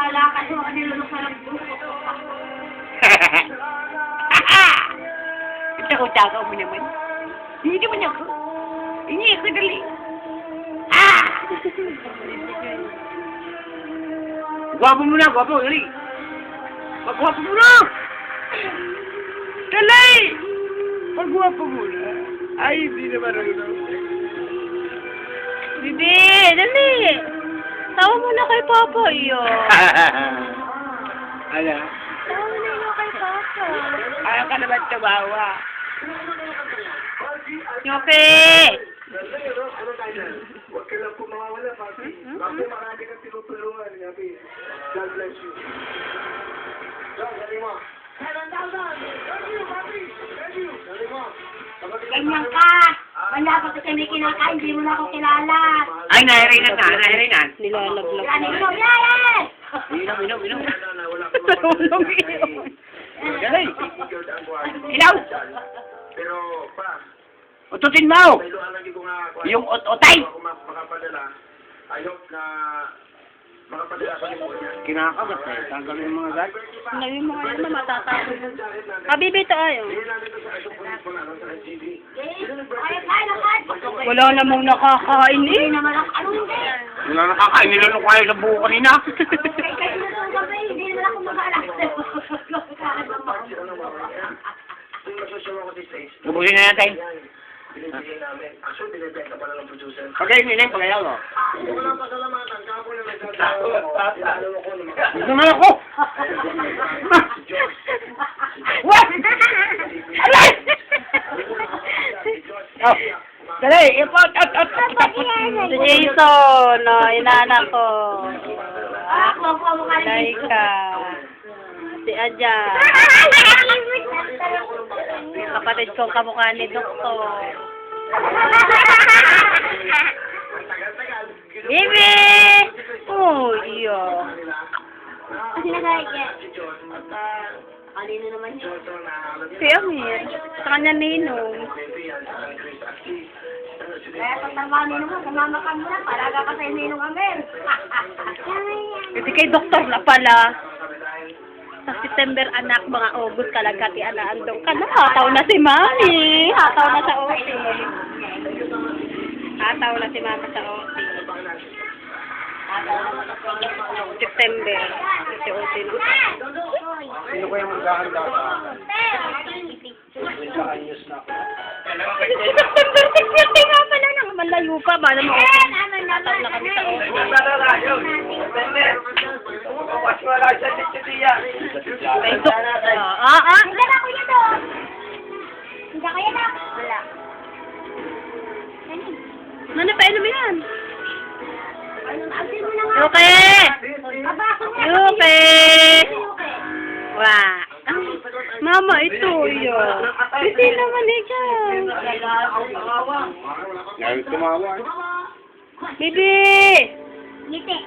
Lakas mo kasi nilulok na lang doon. Tsaka mo naman. Hindi naman ako. Hindi ako dali. Ah! Gwapo mo na, gwapo. Dali. Magwapo mo na! Dali! Magwapo mo na. Ay, hindi naman ako. Bibi, dali. Tawa mo na kay Papa, iyo. Ano? Tawa mo na kay Papa. Ayaw ka naman tumawa. Okay. Huwag ka lang po mawawala, Papi. Papi, marami kang tinutulungan, Papi. God bless you. Galing mo. Galing mo. Ganyan ka. Wala pa kasi may kinakain, hindi mo na ako kilala. Ay, nahirinan na, nahirinan. Nilalaglag. Yan, ikaw, yan! Inom, inom, inom. Tulong iyo. Dali. Ilaw! Pero, pa, Ututin mo! may luha lagi ko nga ako. Yung utay! Ako makapadala. I hope na makapadala sa iyo niya. Kinakagat eh. Tanggalin mo mga gat. Ngayon mo ngayon na matatapos. Bibi, ito ayo. Wala namang nakakain Hindi eh. naman ako, ano hindi? Wala nakakain. Nilunok ko kayo sa buho kanina. Kasi nung gabi, hindi naman ako mag-alak. Yung nagsusuwa ko these days, Lubusin na natin. binibigay namin. Actually, binibenta pala ng producer. Okay, nilay. Pagayaw mo. Walang pasalamatan. Kapo na nagsasawa ko. Pinalo ko naman. Gusto naman ako! What? Aray! Oh, dali, ipot, at. Si Jason, no, inaanak ko. Ako po mo ka Laika. Si Aja. Kapatid kong kamukha ni Doktor. Bibi! Oh, iyo. Kasi nag-aike. Kanino naman yun? Si Amir. Sa kanya ninong. Kaya pag trabaho nino mo, sumama ka muna, paraga ka sa ninong Amel. Kasi kay Doktor na pala. Sa September, anak, mga August talaga, andong ka na. Hataw na si Mami. Hataw na sa OT. Hataw na si Mama sa OT. September. Si OT na. Sino kaya maghahanda sa September 50 nga pala nang malayo pa. Bala mo OT. Hataw na kami sa OT. Kay Doktor. Hindi na kuya doon. Hindi kaya na. Wala. Ano pa mo yan? Asin mo na nga. Okay. Aba, ako nga. Okay. Wah. Mama, ito yun. Hindi naman ikaw. Yan, tumawa. Bibi! Ngiti.